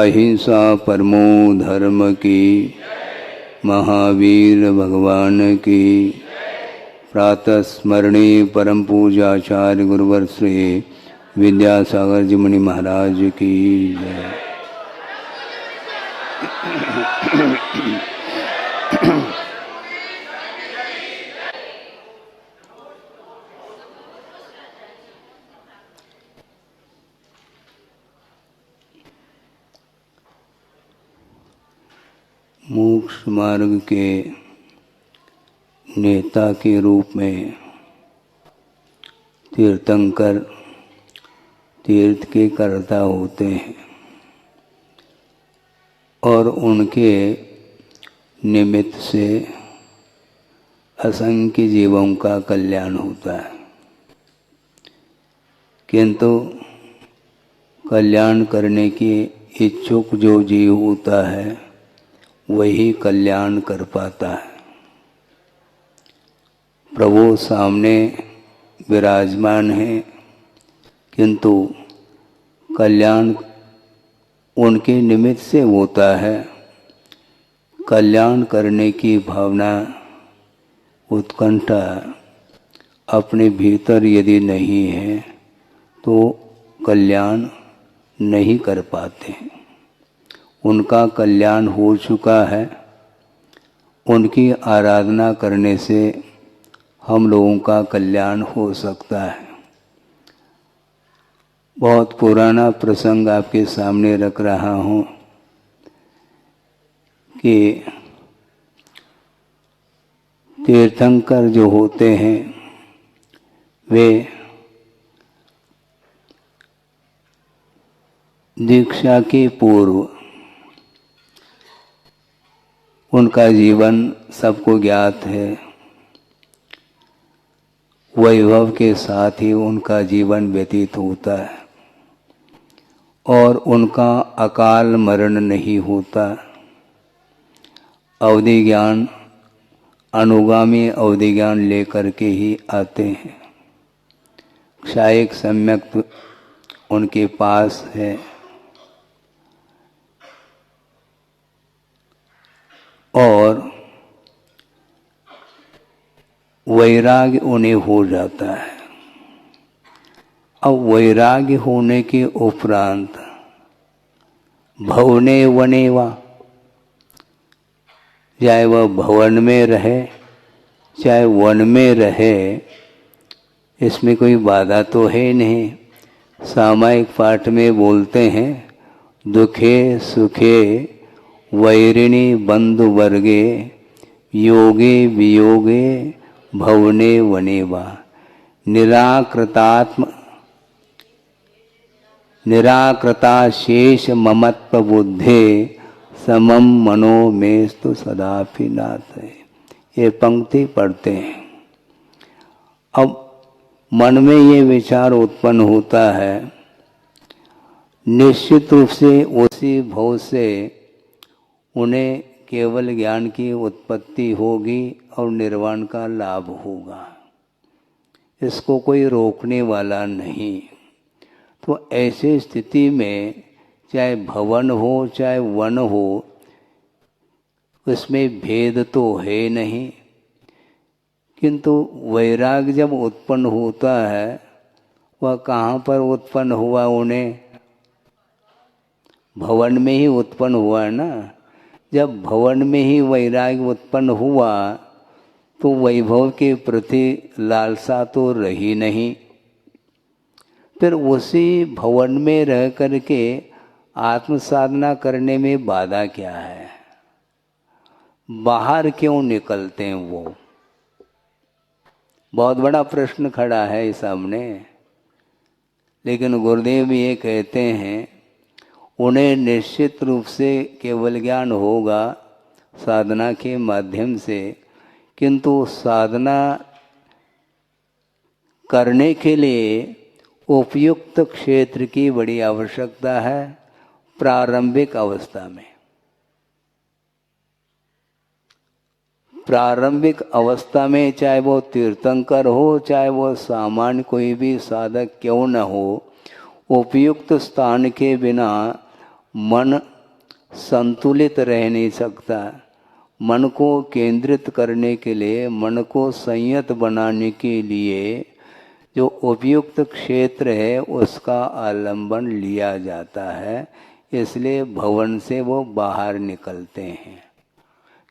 अहिंसा परमो धर्म की, महावीर भगवान की। प्रातः स्मरणीय परम पूज्याचार्य गुरुवर श्री विद्यासागर जी मुनि महाराज की जय। मोक्ष मार्ग के नेता के रूप में तीर्थंकर तीर्थ के कर्ता होते हैं और उनके निमित्त से असंख्य जीवों का कल्याण होता है। किंतु कल्याण करने की इच्छुक जो जीव होता है वही कल्याण कर पाता है। प्रभु सामने विराजमान है किंतु कल्याण उनके निमित्त से होता है। कल्याण करने की भावना उत्कंठा अपने भीतर यदि नहीं है तो कल्याण नहीं कर पाते। उनका कल्याण हो चुका है। उनकी आराधना करने से हम लोगों का कल्याण हो सकता है। बहुत पुराना प्रसंग आपके सामने रख रहा हूँ कि तीर्थंकर जो होते हैं वे दीक्षा के पूर्व उनका जीवन सबको ज्ञात है। वैभव के साथ ही उनका जीवन व्यतीत होता है और उनका अकाल मरण नहीं होता। अवधि ज्ञान अनुगामी अवधि ज्ञान लेकर के ही आते हैं। क्षायिक सम्यक उनके पास है और वैराग्य उन्हें हो जाता है। अब वैराग्य होने के उपरांत भवने वनेवा, चाहे वह भवन में रहे चाहे वन में रहे, इसमें कोई बाधा तो है नहीं। सामायिक पाठ में बोलते हैं दुखे सुखे वैरिणी बंधु वर्गे योगे वियोगे भवने वनेवा। निराकृता शेष ममत्व बुद्धे समम मनो मेस्तु सदापि नाथ। ये पंक्ति पढ़ते हैं। अब मन में ये विचार उत्पन्न होता है, निश्चित रूप से उसी भव से उन्हें केवल ज्ञान की उत्पत्ति होगी और निर्वाण का लाभ होगा। इसको कोई रोकने वाला नहीं। तो ऐसे स्थिति में चाहे भवन हो चाहे वन हो, उसमें भेद तो है नहीं। किंतु वैराग्य जब उत्पन्न होता है वह कहाँ पर उत्पन्न हुआ? उन्हें भवन में ही उत्पन्न हुआ है ना। जब भवन में ही वैराग्य उत्पन्न हुआ तो वैभव के प्रति लालसा तो रही नहीं। फिर उसी भवन में रह करके आत्म साधना करने में बाधा क्या है? बाहर क्यों निकलते हैं? वो बहुत बड़ा प्रश्न खड़ा है सामने। लेकिन गुरुदेव ये कहते हैं उन्हें निश्चित रूप से केवल ज्ञान होगा साधना के माध्यम से, किंतु साधना करने के लिए उपयुक्त क्षेत्र की बड़ी आवश्यकता है। प्रारंभिक अवस्था में, प्रारंभिक अवस्था में चाहे वो तीर्थंकर हो चाहे वो सामान्य कोई भी साधक क्यों न हो, उपयुक्त स्थान के बिना मन संतुलित रह नहीं सकता। मन को केंद्रित करने के लिए, मन को संयत बनाने के लिए जो उपयुक्त क्षेत्र है उसका आलंबन लिया जाता है। इसलिए भवन से वो बाहर निकलते हैं,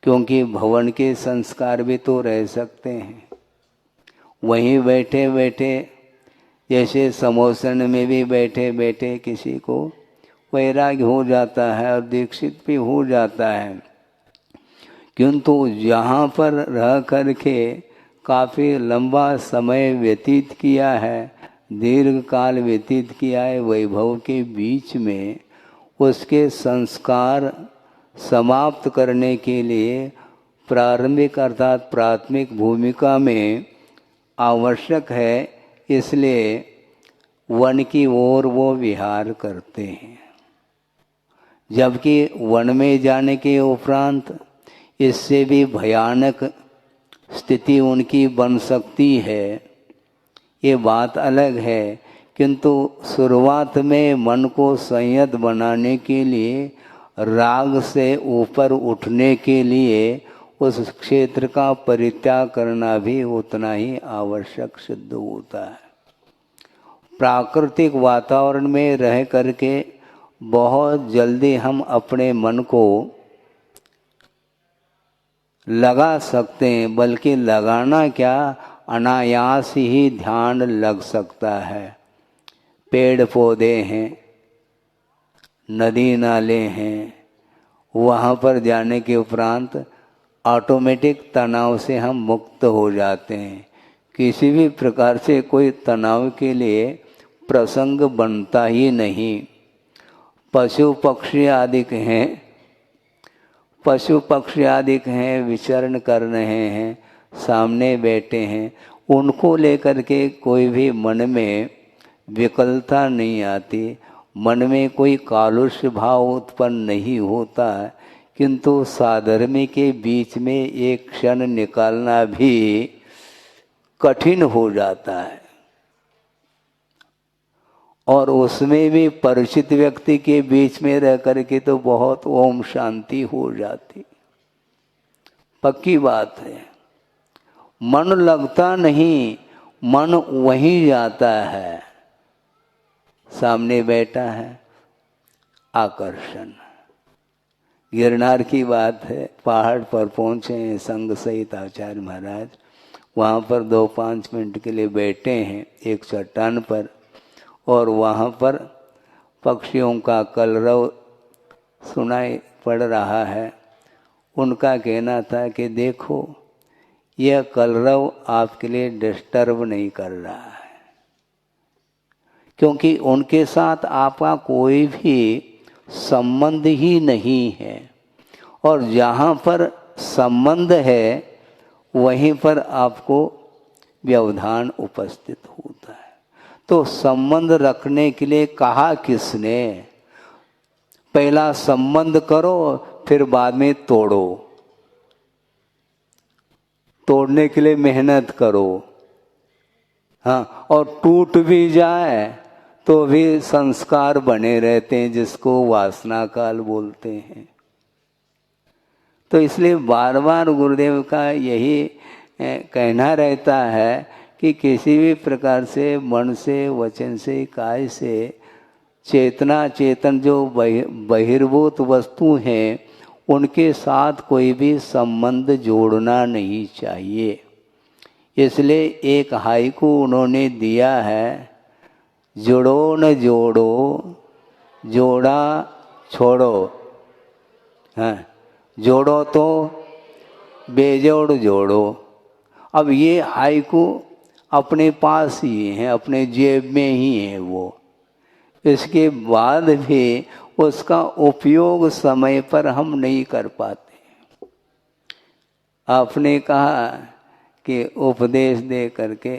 क्योंकि भवन के संस्कार भी तो रह सकते हैं। वहीं बैठे बैठे, जैसे समोसन में भी बैठे बैठे किसी को वैराग्य हो जाता है और दीक्षित भी हो जाता है, किंतु यहाँ पर रह करके काफ़ी लंबा समय व्यतीत किया है, दीर्घ काल व्यतीत किया है वैभव के बीच में, उसके संस्कार समाप्त करने के लिए प्रारंभिक अर्थात प्राथमिक भूमिका में आवश्यक है। इसलिए वन की ओर वो विहार करते हैं। जबकि वन में जाने के उपरांत इससे भी भयानक स्थिति उनकी बन सकती है, ये बात अलग है। किंतु शुरुआत में मन को संयत बनाने के लिए, राग से ऊपर उठने के लिए उस क्षेत्र का परित्याग करना भी उतना ही आवश्यक सिद्ध होता है। प्राकृतिक वातावरण में रह करके बहुत जल्दी हम अपने मन को लगा सकते हैं, बल्कि लगाना क्या, अनायास ही ध्यान लग सकता है। पेड़ पौधे हैं, नदी नाले हैं, वहाँ पर जाने के उपरांत ऑटोमेटिक तनाव से हम मुक्त हो जाते हैं। किसी भी प्रकार से कोई तनाव के लिए प्रसंग बनता ही नहीं। पशु पक्षी आदि हैं, पशु पक्षी आदि हैं, विचरण कर रहे हैं, सामने बैठे हैं, उनको लेकर के कोई भी मन में विकलता नहीं आती, मन में कोई कालुष्य भाव उत्पन्न नहीं होता है। किंतु साधर्मी के बीच में एक क्षण निकालना भी कठिन हो जाता है, और उसमें भी परिचित व्यक्ति के बीच में रह करके तो बहुत ओम शांति हो जाती, पक्की बात है। मन लगता नहीं, मन वहीं जाता है, सामने बैठा है, आकर्षण। गिरनार की बात है, पहाड़ पर पहुँचे हैं संग सहित आचार्य महाराज, वहाँ पर 2-5 मिनट के लिए बैठे हैं एक चट्टान पर, और वहाँ पर पक्षियों का कलरव सुनाई पड़ रहा है। उनका कहना था कि देखो, यह कलरव आपके लिए डिस्टर्ब नहीं कर रहा है, क्योंकि उनके साथ आपका कोई भी संबंध ही नहीं है, और जहाँ पर संबंध है वहीं पर आपको व्यवधान उपस्थित होता है। तो संबंध रखने के लिए कहा किसने? पहला संबंध करो, फिर बाद में तोड़ो। तोड़ने के लिए मेहनत करो, हाँ, और टूट भी जाए तो भी संस्कार बने रहते हैं, जिसको वासना काल बोलते हैं। तो इसलिए बार बार गुरुदेव का यही कहना रहता है कि किसी भी प्रकार से मन से, वचन से, काय से चेतना चेतन जो बहिर्भूत वस्तु हैं उनके साथ कोई भी संबंध जोड़ना नहीं चाहिए। इसलिए एक हाइकू उन्होंने दिया है, जोड़ो न जोड़ो, जोड़ा छोड़ो, हाँ, जोड़ो तो बेजोड़ जोड़ो। अब ये हाइकू अपने पास ही है, अपने जेब में ही है वो, इसके बाद भी उसका उपयोग समय पर हम नहीं कर पाते। आपने कहा कि उपदेश दे करके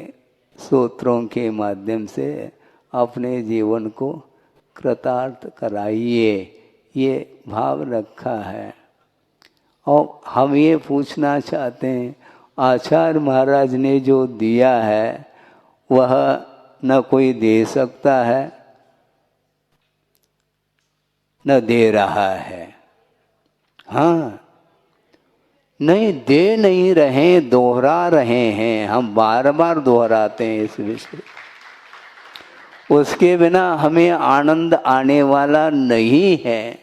सूत्रों के माध्यम से अपने जीवन को कृतार्थ कराइए, ये भाव रखा है। और हम ये पूछना चाहते हैं, आचार्य महाराज ने जो दिया है वह न कोई दे सकता है न दे रहा है, हाँ, नहीं दे नहीं रहे, दोहरा रहे हैं, हम बार बार दोहराते हैं इस विषय। उसके बिना हमें आनंद आने वाला नहीं है।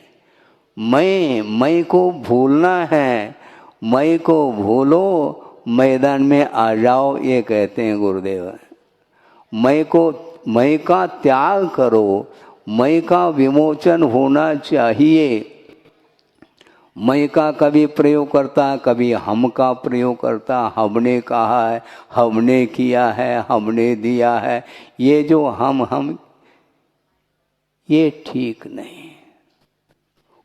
मैं को भूलना है, मैं को भूलो, मैदान में आ जाओ, ये कहते हैं गुरुदेव। मैं का त्याग करो, मैं का विमोचन होना चाहिए। मैं का कभी प्रयोग करता, कभी हम का प्रयोग करता, हमने कहा है, हमने किया है, हमने दिया है, ये जो हम ये ठीक नहीं।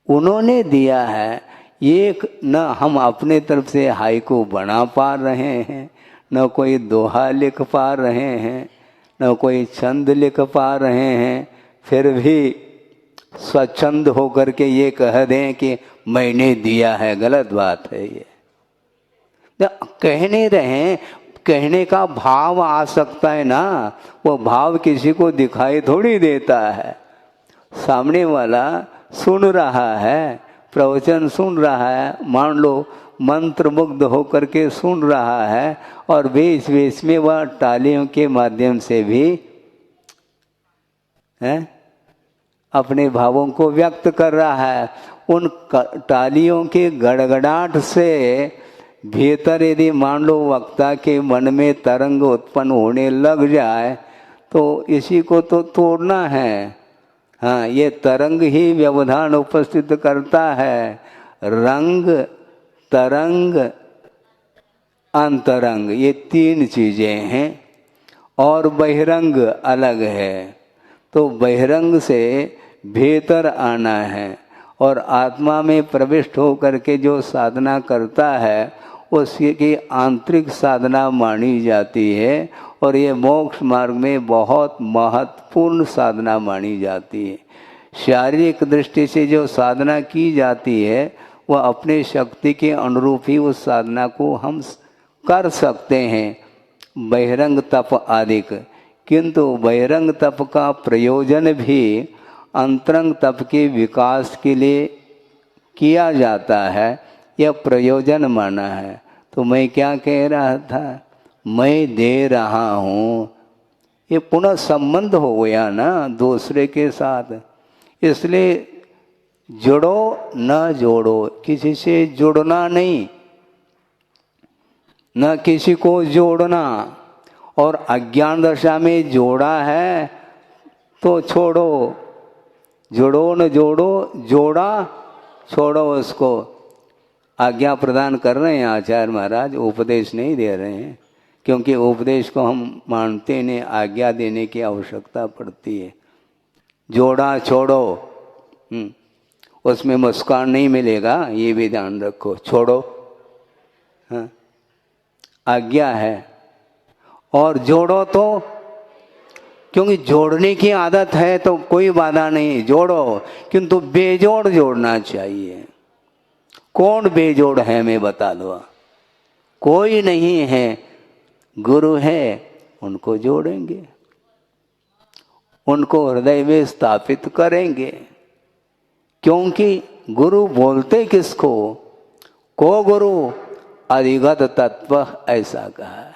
उन्होंने दिया है, ये न हम अपने तरफ से हाइकू बना पा रहे हैं, न कोई दोहा लिख पा रहे हैं, न कोई छंद लिख पा रहे हैं, फिर भी स्वच्छंद होकर के ये कह दें कि मैंने दिया है, गलत बात है ये। कह नहीं रहे, कहने का भाव आ सकता है ना, वो भाव किसी को दिखाई थोड़ी देता है। सामने वाला सुन रहा है, प्रवचन सुन रहा है, मान लो मंत्र मुग्ध होकर के सुन रहा है, और बीच बीच में वह तालियों के माध्यम से भी अपने भावों को व्यक्त कर रहा है। उन तालियों के गड़गड़ाहट से भीतर यदि मान लो वक्ता के मन में तरंग उत्पन्न होने लग जाए तो इसी को तो तोड़ना है। हाँ, ये तरंग ही व्यवधान उपस्थित करता है। रंग, तरंग, अंतरंग, ये तीन चीजें हैं, और बहिरंग अलग है। तो बहिरंग से भीतर आना है, और आत्मा में प्रविष्ट होकर के जो साधना करता है उसकी आंतरिक साधना मानी जाती है, और ये मोक्ष मार्ग में बहुत महत्वपूर्ण साधना मानी जाती है। शारीरिक दृष्टि से जो साधना की जाती है वह अपने शक्ति के अनुरूप ही उस साधना को हम कर सकते हैं, बहिरंग तप आदि। किंतु बहिरंग तप का प्रयोजन भी अंतरंग तप के विकास के लिए किया जाता है, यह प्रयोजन माना है। तो मैं क्या कह रहा था, मैं दे रहा हूँ, ये पुनः संबंध हो गया ना दूसरे के साथ। इसलिए जुड़ो न जोड़ो, किसी से जुड़ना नहीं, न किसी को जोड़ना। और अज्ञान दशा में जोड़ा है तो छोड़ो, जुड़ो न जोड़ो, जोड़ा छोड़ो उसको। आज्ञा प्रदान कर रहे हैं आचार्य महाराज, उपदेश नहीं दे रहे हैं, क्योंकि उपदेश को हम मानते नहीं, आज्ञा देने की आवश्यकता पड़ती है। जोड़ा छोड़ो, उसमें मुस्कान नहीं मिलेगा, ये भी ध्यान रखो। छोड़ो, हाँ, आज्ञा है। और जोड़ो तो, क्योंकि जोड़ने की आदत है तो कोई बाधा नहीं, जोड़ो, किंतु बेजोड़ जोड़ना चाहिए। कौन बेजोड़ है मैं बता दो, कोई नहीं है। गुरु है, उनको जोड़ेंगे, उनको हृदय में स्थापित करेंगे। क्योंकि गुरु बोलते किसको, को गुरु अधिगत तत्व, ऐसा कहा है।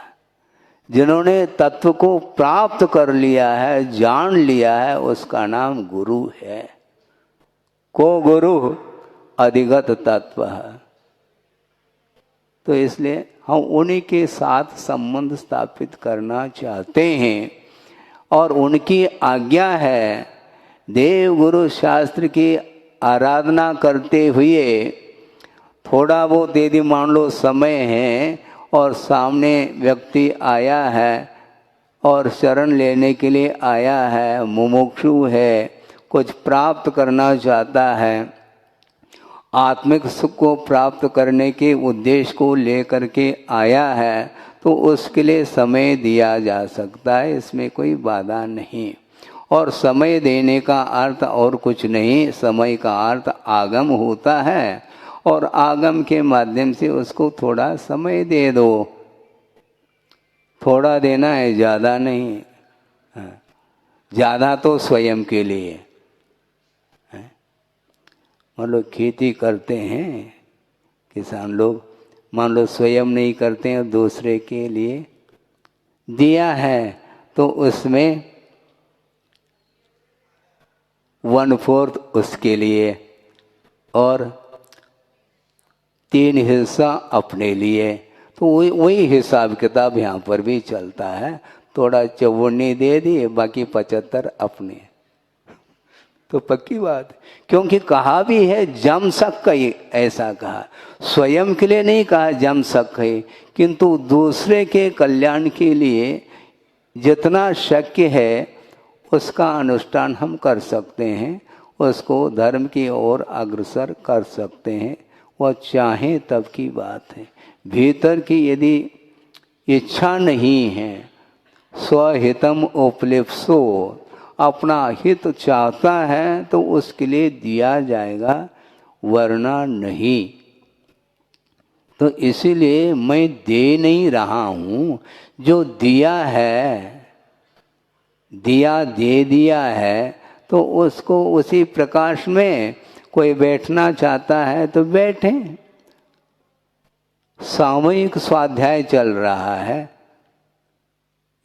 जिन्होंने तत्व को प्राप्त कर लिया है, जान लिया है, उसका नाम गुरु है। को गुरु अधिगत तत्व है। तो इसलिए हम उन्हीं के साथ संबंध स्थापित करना चाहते हैं, और उनकी आज्ञा है। देव गुरु शास्त्र की आराधना करते हुए थोड़ा बहुत यदि मान लो समय है और सामने व्यक्ति आया है और शरण लेने के लिए आया है, मुमुक्षु है, कुछ प्राप्त करना चाहता है, आत्मिक सुख को प्राप्त करने के उद्देश्य को लेकर के आया है, तो उसके लिए समय दिया जा सकता है, इसमें कोई बाधा नहीं। और समय देने का अर्थ और कुछ नहीं, समय का अर्थ आगम होता है, और आगम के माध्यम से उसको थोड़ा समय दे दो। थोड़ा देना है, ज़्यादा नहीं। ज़्यादा तो स्वयं के लिए। मतलब खेती करते हैं, किसान लोग मान लो स्वयं नहीं करते हैं, दूसरे के लिए दिया है तो उसमें 1/4 उसके लिए और 3 हिस्सा अपने लिए। तो वही हिसाब किताब यहाँ पर भी चलता है। थोड़ा 54 दे दिए, बाकी 75 अपने। तो पक्की बात, क्योंकि कहा भी है जम सक, ऐसा कहा, स्वयं के लिए नहीं कहा जम सक है, किंतु दूसरे के कल्याण के लिए जितना शक्य है उसका अनुष्ठान हम कर सकते हैं, उसको धर्म की ओर अग्रसर कर सकते हैं। वह चाहे तब की बात है। भीतर की यदि इच्छा नहीं है, स्वहितम उपलिप्सो, अपना हित चाहता है तो उसके लिए दिया जाएगा, वरना नहीं। तो इसीलिए मैं दे नहीं रहा हूँ, जो दिया है, दिया दे दिया है, तो उसको उसी प्रकाश में कोई बैठना चाहता है तो बैठे। सामूहिक स्वाध्याय चल रहा है,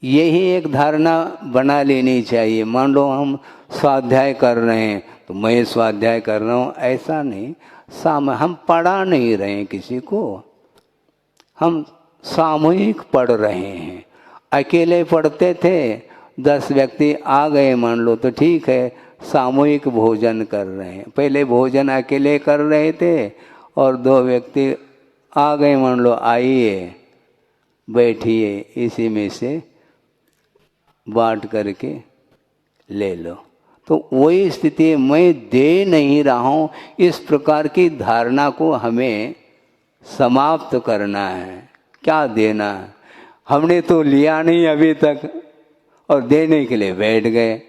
यही एक धारणा बना लेनी चाहिए। मान लो हम स्वाध्याय कर रहे हैं तो मैं स्वाध्याय कर रहा हूँ, ऐसा नहीं। हम पढ़ा नहीं रहे हैं किसी को, हम सामूहिक पढ़ रहे हैं। अकेले पढ़ते थे, 10 व्यक्ति आ गए मान लो तो ठीक है, सामूहिक भोजन कर रहे हैं। पहले भोजन अकेले कर रहे थे और 2 व्यक्ति आ गए मान लो, आइए बैठिए, इसी में से बांट करके ले लो। तो वही स्थिति, मैं दे नहीं रहा हूँ, इस प्रकार की धारणा को हमें समाप्त करना है। क्या देना है, हमने तो लिया नहीं अभी तक और देने के लिए बैठ गए।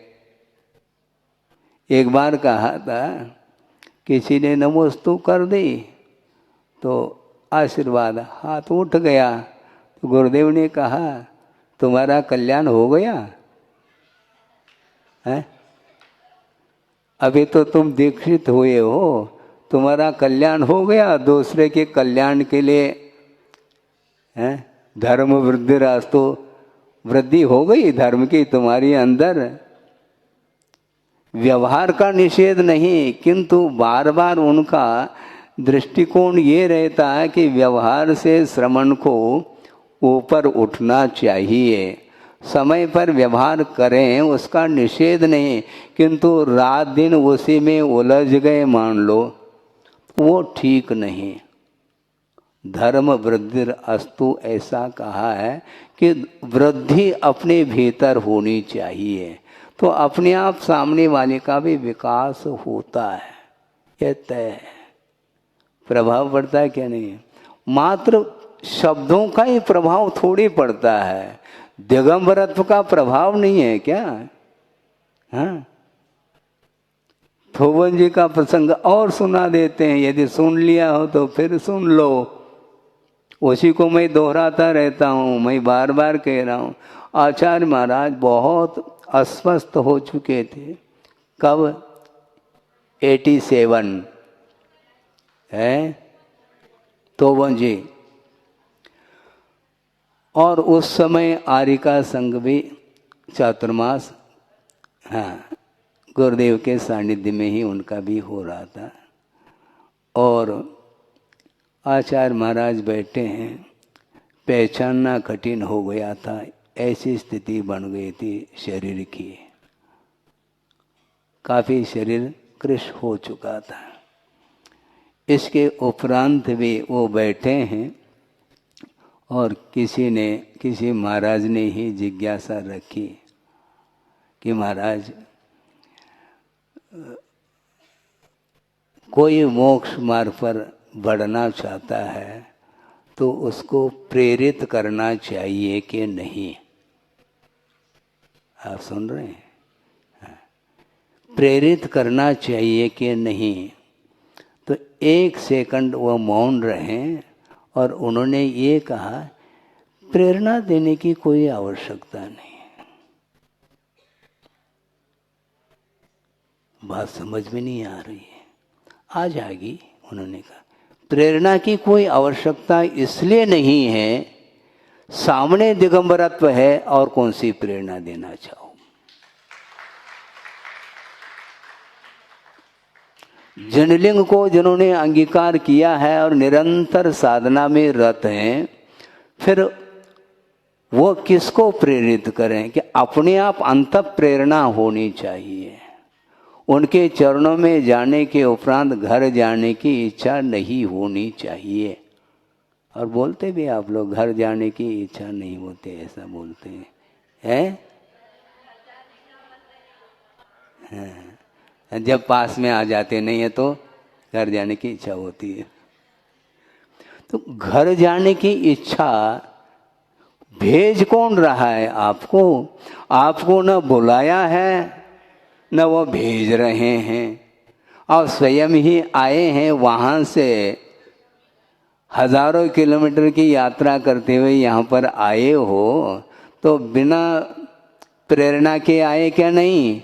एक बार कहा था, किसी ने नमोस्तु कर दी तो आशीर्वाद, हाथ उठ गया तो गुरुदेव ने कहा तुम्हारा कल्याण हो गया है, अभी तो तुम दीक्षित हुए हो, तुम्हारा कल्याण हो गया, दूसरे के कल्याण के लिए है, धर्म वृद्धि रास्तों, वृद्धि हो गई धर्म की तुम्हारी अंदर। व्यवहार का निषेध नहीं, किंतु बार बार उनका दृष्टिकोण ये रहता है कि व्यवहार से श्रमण को ऊपर उठना चाहिए। समय पर व्यवहार करें, उसका निषेध नहीं, किंतु रात दिन उसी में उलझ गए मान लो, वो ठीक नहीं। धर्म वृद्धि अस्तु ऐसा कहा है कि वृद्धि अपने भीतर होनी चाहिए, तो अपने आप सामने वाले का भी विकास होता है, यह तय है। प्रभाव पड़ता है क्या नहीं, मात्र शब्दों का ही प्रभाव थोड़ी पड़ता है, दिगंबरत्व का प्रभाव नहीं है क्या। हाँ, थोवन जी का प्रसंग और सुना देते हैं, यदि सुन लिया हो तो फिर सुन लो। उसी को मैं दोहराता रहता हूँ, मैं बार बार कह रहा हूँ। आचार्य महाराज बहुत अस्वस्थ हो चुके थे, कब, 87 है तोवन जी, और उस समय आरिका संघ भी चातुर्मास, हाँ, गुरुदेव के सानिध्य में ही उनका भी हो रहा था। और आचार्य महाराज बैठे हैं, पहचानना कठिन हो गया था, ऐसी स्थिति बन गई थी शरीर की, काफ़ी शरीर कृश हो चुका था। इसके उपरांत भी वो बैठे हैं और किसी महाराज ने ही जिज्ञासा रखी कि महाराज कोई मोक्ष मार्ग पर बढ़ना चाहता है तो उसको प्रेरित करना चाहिए कि नहीं। आप सुन रहे हैं, प्रेरित करना चाहिए कि नहीं। तो 1 सेकंड वो मौन रहे और उन्होंने ये कहा, प्रेरणा देने की कोई आवश्यकता नहीं। बात समझ में नहीं आ रही है, आ जाएगी। उन्होंने कहा प्रेरणा की कोई आवश्यकता इसलिए नहीं है, सामने दिगंबरत्व है और कौन सी प्रेरणा देना चाहो। जनलिंग को जिन्होंने अंगीकार किया है और निरंतर साधना में रत हैं, फिर वो किसको प्रेरित करें कि अपने आप अंत प्रेरणा होनी चाहिए। उनके चरणों में जाने के उपरांत घर जाने की इच्छा नहीं होनी चाहिए। और बोलते भी आप लोग घर जाने की इच्छा नहीं होते, ऐसा बोलते हैं। जब पास में आ जाते नहीं है तो घर जाने की इच्छा होती है। तो घर जाने की इच्छा भेज कौन रहा है आपको? आपको न बुलाया है न वो भेज रहे हैं, और स्वयं ही आए हैं वहाँ से हजारों किलोमीटर की यात्रा करते हुए यहाँ पर आए हो, तो बिना प्रेरणा के आए क्या? नहीं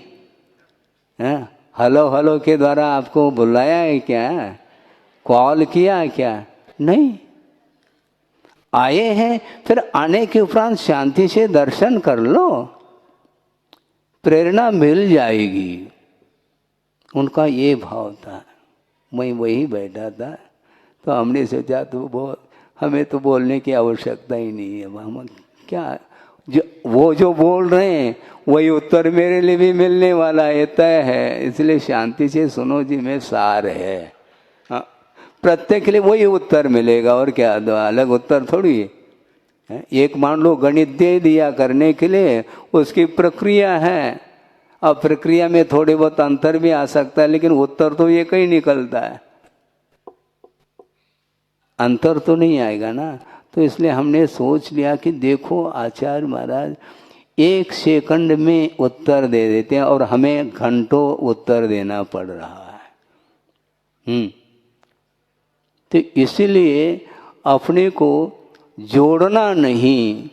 है? हेलो हेलो के द्वारा आपको बुलाया है क्या? कॉल किया क्या? नहीं। आए हैं, फिर आने के उपरांत शांति से दर्शन कर लो, प्रेरणा मिल जाएगी। उनका ये भाव था। मैं वही बैठा था तो हमने सोचा तो हमें तो बोलने की आवश्यकता ही नहीं है, हम क्या, वो जो बोल रहे हैं वही उत्तर मेरे लिए भी मिलने वाला है, तय है। इसलिए शांति से सुनो जी, में सार है। हाँ, प्रत्येक के लिए वही उत्तर मिलेगा, और क्या अलग उत्तर थोड़ी है। एक मान लो गणित दे दिया करने के लिए, उसकी प्रक्रिया है। अब प्रक्रिया में थोड़े बहुत अंतर भी आ सकता है, लेकिन उत्तर तो एक ही निकलता है, अंतर तो नहीं आएगा ना। तो इसलिए हमने सोच लिया कि देखो आचार्य महाराज 1 सेकंड में उत्तर दे देते हैं और हमें घंटों उत्तर देना पड़ रहा है। तो इसलिए अपने को जोड़ना नहीं,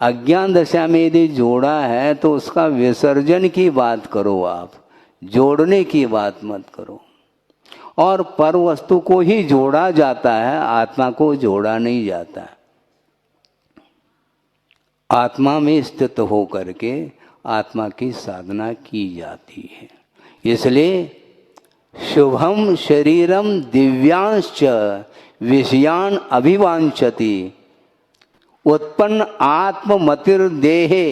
अज्ञान दशा में यदि जोड़ा है तो उसका विसर्जन की बात करो आप, जोड़ने की बात मत करो। और पर वस्तु को ही जोड़ा जाता है, आत्मा को जोड़ा नहीं जाता। आत्मा में स्थित हो करके आत्मा की साधना की जाती है। इसलिए शुभम शरीरम दिव्यांश्च विषयान अभिवांछति उत्पन्न आत्ममतिर्देहे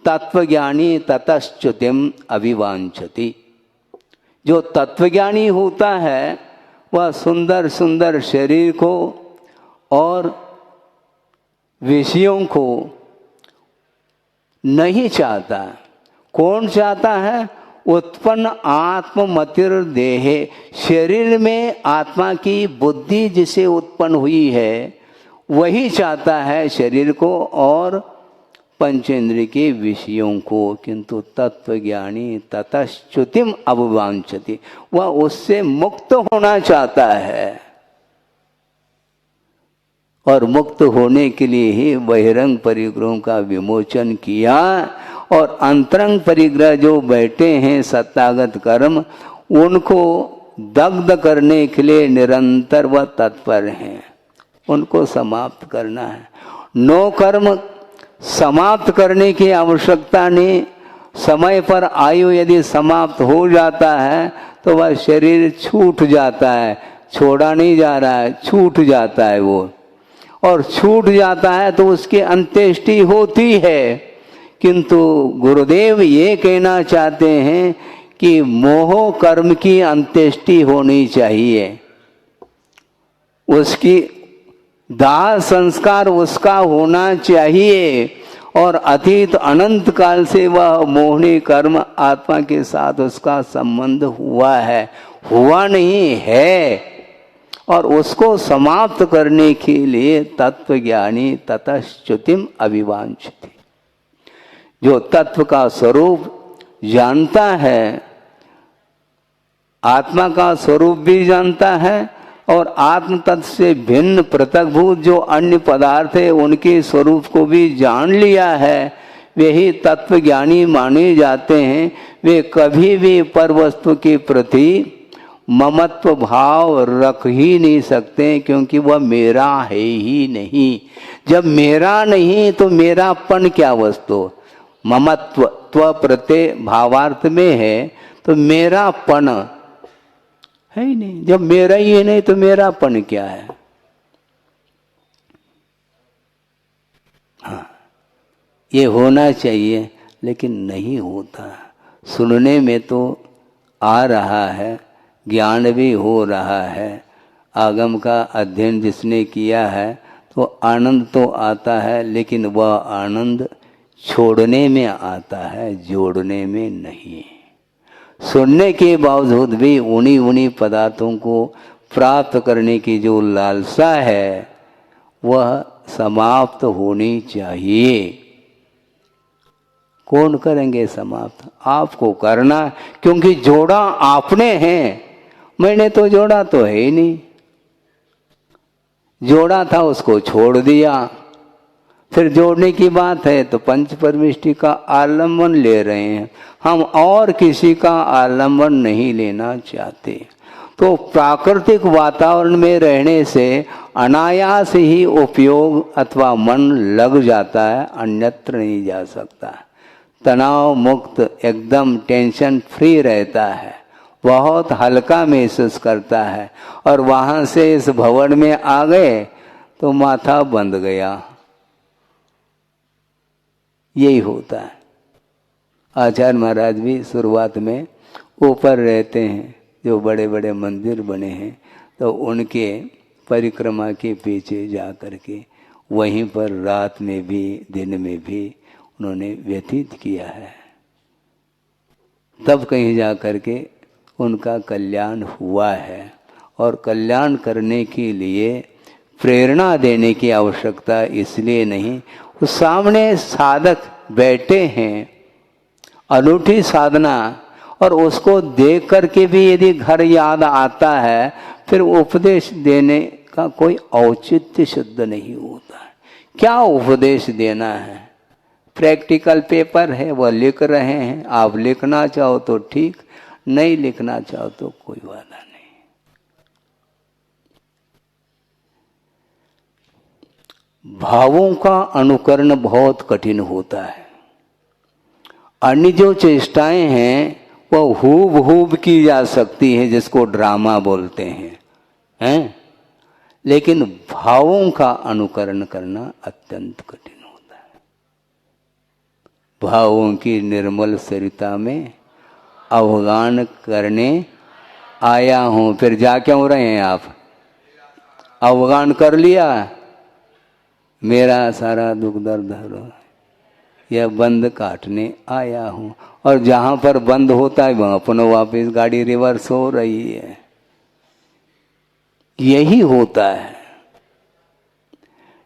तत्वज्ञानी ततश्च्युतिम अभिवांछति। जो तत्वज्ञानी होता है वह सुंदर सुंदर शरीर को और विषयों को नहीं चाहता। कौन चाहता है? उत्पन्न आत्ममतिर देहे, शरीर में आत्मा की बुद्धि जिसे उत्पन्न हुई है वही चाहता है शरीर को और पंचेंद्रिय के विषयों को। किंतु तत्वज्ञानी ततश्च्युतिम अभिवांछति, वह उससे मुक्त होना चाहता है। और मुक्त होने के लिए ही बहिरंग परिग्रहों का विमोचन किया, और अंतरंग परिग्रह जो बैठे हैं सत्तागत कर्म, उनको दग्ध करने के लिए निरंतर वह तत्पर हैं। उनको समाप्त करना है। 9 कर्म समाप्त करने की आवश्यकता नहीं। समय पर आयु यदि समाप्त हो जाता है तो वह शरीर छूट जाता है, छोड़ा नहीं जा रहा है, छूट जाता है वो। और छूट जाता है तो उसकी अंत्येष्टि होती है। किंतु गुरुदेव ये कहना चाहते हैं कि मोह कर्म की अंत्येष्टि होनी चाहिए, उसकी दाह संस्कार उसका होना चाहिए। और अतीत अनंत काल से वह मोहनी कर्म आत्मा के साथ उसका संबंध हुआ है, हुआ नहीं है। और उसको समाप्त करने के लिए तत्वज्ञानी ततश्च्युतिम अभिवांछति, जो तत्व का स्वरूप जानता है, आत्मा का स्वरूप भी जानता है, और आत्म तत्व से भिन्न पृथकभूत जो अन्य पदार्थ है उनके स्वरूप को भी जान लिया है, वे ही तत्वज्ञानी माने जाते हैं। वे कभी भी पर वस्तु के प्रति ममत्व भाव रख ही नहीं सकते, क्योंकि वह मेरा है ही नहीं। जब मेरा नहीं तो मेरापन क्या वस्तु? ममत्व त्व प्रत्यय भावार्थ में है, तो मेरापन है ही नहीं। जब मेरा ही है नहीं तो मेरापन क्या है? हाँ, ये होना चाहिए, लेकिन नहीं होता। सुनने में तो आ रहा है, ज्ञान भी हो रहा है, आगम का अध्ययन जिसने किया है तो आनंद तो आता है, लेकिन वह आनंद छोड़ने में आता है, जोड़ने में नहीं। सुनने के बावजूद भी उन्हीं पदार्थों को प्राप्त करने की जो लालसा है वह समाप्त होनी चाहिए। कौन करेंगे समाप्त? आपको करना, क्योंकि जोड़ा आपने है, मैंने तो जोड़ा तो है ही नहीं। जोड़ा था उसको छोड़ दिया, फिर जोड़ने की बात है तो पंच परमिष्टि का आलम्बन ले रहे हैं हम, और किसी का आलम्बन नहीं लेना चाहते। तो प्राकृतिक वातावरण में रहने से अनायास ही उपयोग अथवा मन लग जाता है, अन्यत्र नहीं जा सकता। तनाव मुक्त, एकदम टेंशन फ्री रहता है, बहुत हल्का महसूस करता है। और वहाँ से इस भवन में आ गए तो माथा बंध गया, यही होता है। आचार्य महाराज भी शुरुआत में ऊपर रहते हैं, जो बड़े बड़े मंदिर बने हैं, तो उनके परिक्रमा के पीछे जा कर के वहीं पर रात में भी दिन में भी उन्होंने व्यतीत किया है। तब कहीं जा कर के उनका कल्याण हुआ है। और कल्याण करने के लिए प्रेरणा देने की आवश्यकता इसलिए नहीं, उस सामने साधक बैठे हैं, अनूठी साधना, और उसको देख करके भी यदि घर याद आता है, फिर उपदेश देने का कोई औचित्य शुद्ध नहीं होता। क्या उपदेश देना है? प्रैक्टिकल पेपर है, वह लिख रहे हैं, आप लिखना चाहो तो ठीक, नहीं लिखना चाहो तो कोई वादा नहीं। भावों का अनुकरण बहुत कठिन होता है। अन्य जो चेष्टाएं हैं वह हूब की जा सकती है, जिसको ड्रामा बोलते हैं, लेकिन भावों का अनुकरण करना अत्यंत कठिन होता है। भावों की निर्मल सरिता में अवगान करने आया हूं। फिर जा क्यों रहे हैं आप? अवगान कर लिया, मेरा सारा दुख दर्द हरो, यह बंद काटने आया हूं। और जहां पर बंद होता है वहां पुनः वापस गाड़ी रिवर्स हो रही है। यही होता है,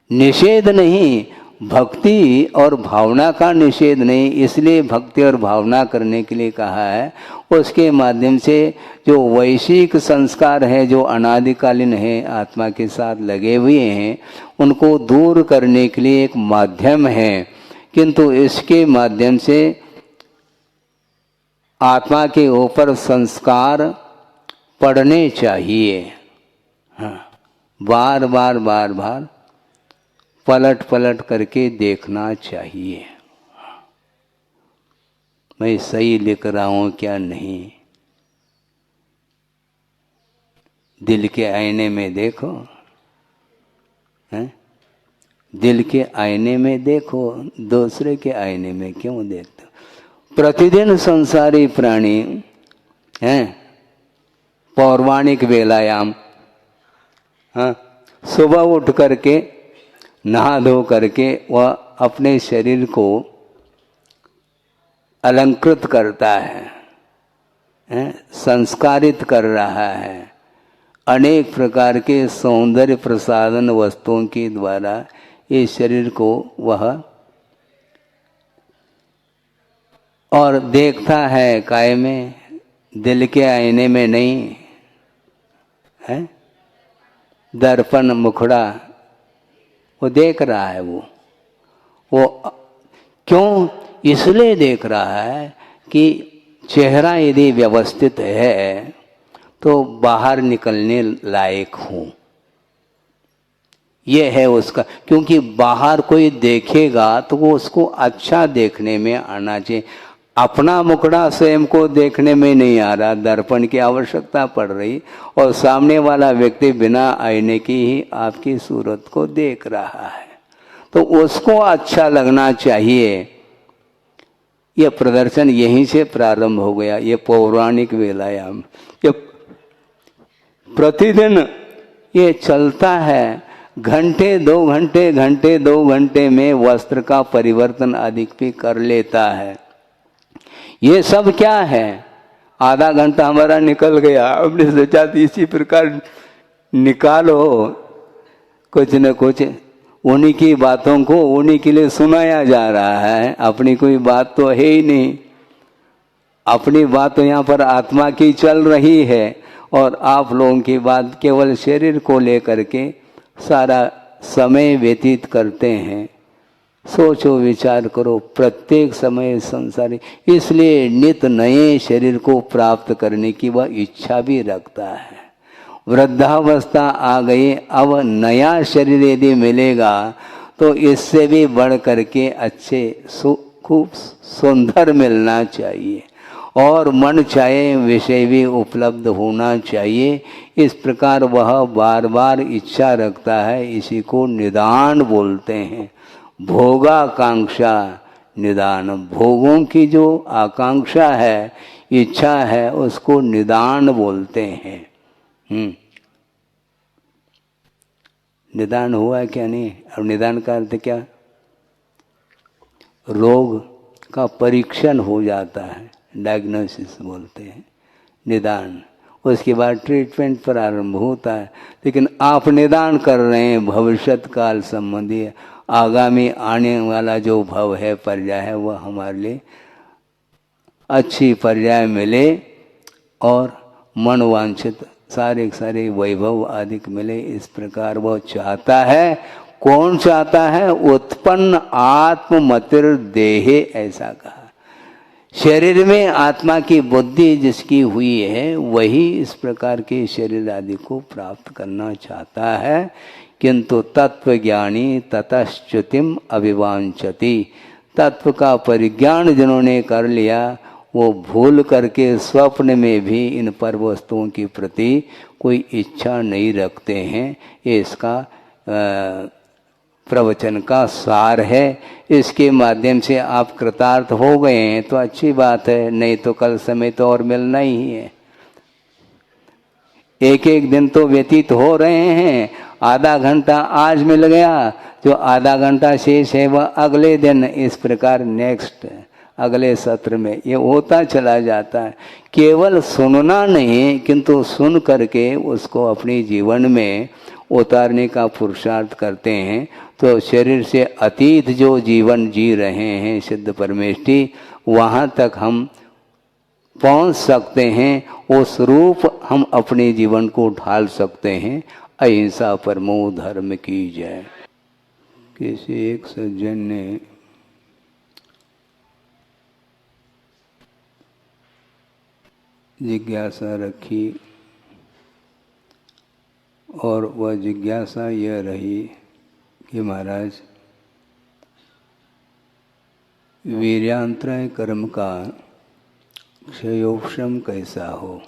निषेध नहीं, भक्ति और भावना का निषेध नहीं। इसलिए भक्ति और भावना करने के लिए कहा है, उसके माध्यम से जो वैश्विक संस्कार है, जो अनादिकालीन है, आत्मा के साथ लगे हुए हैं, उनको दूर करने के लिए एक माध्यम है। किंतु इसके माध्यम से आत्मा के ऊपर संस्कार पड़ने चाहिए। हाँ, बार बार पलट करके देखना चाहिए, मैं सही लिख रहा हूं क्या नहीं। दिल के आईने में देखो, हैं? दिल के आईने में देखो, दूसरे के आईने में क्यों देखते? प्रतिदिन संसारी प्राणी हैं, पौर्वाणिक वेलायाम, हाँ, सुबह उठ करके नहा धो करके वह अपने शरीर को अलंकृत करता है, संस्कारित कर रहा है। अनेक प्रकार के सौंदर्य प्रसाधन वस्तुओं के द्वारा इस शरीर को वह और देखता है काय में, दिल के आईने में नहीं है। दर्पण मुखड़ा वो देख रहा है, वो क्यों इसलिए देख रहा है कि चेहरा यदि व्यवस्थित है तो बाहर निकलने लायक हूँ, ये है उसका। क्योंकि बाहर कोई देखेगा तो वो उसको अच्छा देखने में आना चाहिए। अपना मुखड़ा स्वयं को देखने में नहीं आ रहा, दर्पण की आवश्यकता पड़ रही, और सामने वाला व्यक्ति बिना आईने की ही आपकी सूरत को देख रहा है, तो उसको अच्छा लगना चाहिए। ये प्रदर्शन यहीं से प्रारंभ हो गया। ये पौराणिक व्यायाम ये प्रतिदिन ये चलता है। घंटे 2 घंटे में वस्त्र का परिवर्तन अधिक भी कर लेता है। ये सब क्या है? आधा घंटा हमारा निकल गया, हमने सोचा इसी प्रकार निकालो कुछ न कुछ। उन्हीं की बातों को उन्हीं के लिए सुनाया जा रहा है, अपनी कोई बात तो है ही नहीं। अपनी बात तो यहाँ पर आत्मा की चल रही है, और आप लोगों की बात केवल शरीर को लेकर के सारा समय व्यतीत करते हैं। सोचो, विचार करो, प्रत्येक समय संसारी, इसलिए नित नए शरीर को प्राप्त करने की वह इच्छा भी रखता है। वृद्धावस्था आ गई, अब नया शरीर यदि मिलेगा तो इससे भी बढ़ करके अच्छे खूब सुंदर मिलना चाहिए, और मन चाहे विषय भी उपलब्ध होना चाहिए। इस प्रकार वह बार बार इच्छा रखता है। इसी को निदान बोलते हैं। भोगाकांक्षा निदान, भोगों की जो आकांक्षा है, इच्छा है, उसको निदान बोलते हैं। निदान हुआ क्या नहीं? और निदान का अर्थ क्या? रोग का परीक्षण हो जाता है, डायग्नोसिस बोलते हैं, निदान। उसके बाद ट्रीटमेंट प्रारंभ होता है। लेकिन आप निदान कर रहे हैं भविष्यत काल संबंधी, आगामी आने वाला जो भव है, पर्याय है, वह हमारे लिए अच्छी पर्याय मिले और मनवांछित सारे वैभव आदि मिले, इस प्रकार वह चाहता है। कौन चाहता है? उत्पन्न आत्ममतिर देहे, ऐसा कहा। शरीर में आत्मा की बुद्धि जिसकी हुई है, वही इस प्रकार के शरीर आदि को प्राप्त करना चाहता है। किंतु तत्वज्ञानी ततश्च्युतिम अभिवांछति, तत्व का परिज्ञान जिन्होंने कर लिया, वो भूल करके स्वप्न में भी इन पर वस्तुओं के प्रति कोई इच्छा नहीं रखते हैं। ये इसका प्रवचन का सार है। इसके माध्यम से आप कृतार्थ हो गए हैं तो अच्छी बात है, नहीं तो कल समय तो और मिलना ही है। एक एक दिन तो व्यतीत हो रहे हैं। आधा घंटा आज मिल गया, जो आधा घंटा शेष है वह अगले दिन, इस प्रकार नेक्स्ट अगले सत्र में ये होता चला जाता है। केवल सुनना नहीं, किंतु सुन करके उसको अपने जीवन में उतारने का पुरुषार्थ करते हैं, तो शरीर से अतीत जो जीवन जी रहे हैं सिद्ध परमेष्ठी, वहाँ तक हम पहुँच सकते हैं। उस रूप हम अपने जीवन को ढाल सकते हैं। अहिंसा परमो धर्म की जय। किसी एक सज्जन ने जिज्ञासा रखी, और वह जिज्ञासा यह रही कि महाराज, वीर्यांतराय कर्म का क्षयोपशम कैसा हो?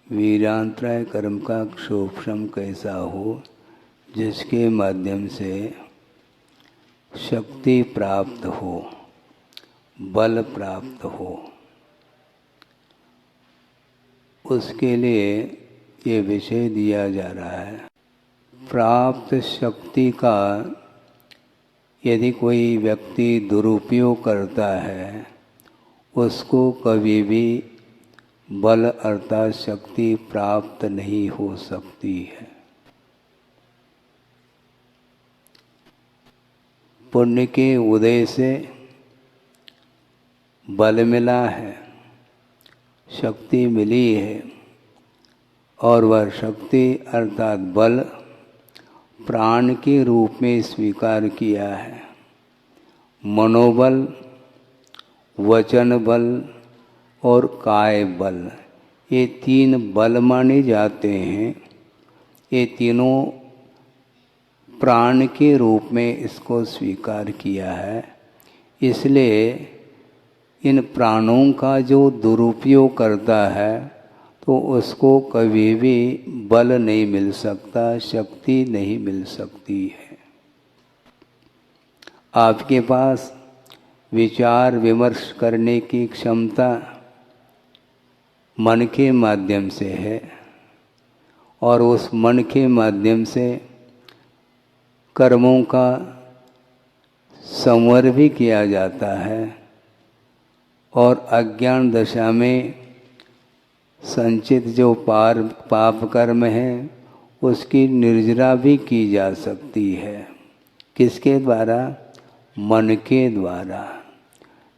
वीर्यांतराय कर्म का क्षयोपशम कैसा हो, जिसके माध्यम से शक्ति प्राप्त हो, बल प्राप्त हो। उसके लिए ये विषय दिया जा रहा है। प्राप्त शक्ति का यदि कोई व्यक्ति दुरुपयोग करता है, उसको कभी भी बल अर्थात शक्ति प्राप्त नहीं हो सकती है। पुण्य के उदय से बल मिला है, शक्ति मिली है, और वह शक्ति अर्थात बल प्राण के रूप में स्वीकार किया है। मनोबल, वचन बल, और काय बल, ये तीन बल माने जाते हैं। ये तीनों प्राण के रूप में इसको स्वीकार किया है। इसलिए इन प्राणों का जो दुरुपयोग करता है तो उसको कभी भी बल नहीं मिल सकता, शक्ति नहीं मिल सकती है। आपके पास विचार विमर्श करने की क्षमता मन के माध्यम से है और उस मन के माध्यम से कर्मों का संवर भी किया जाता है और अज्ञान दशा में संचित जो पाप कर्म है उसकी निर्जरा भी की जा सकती है। किसके द्वारा? मन के द्वारा।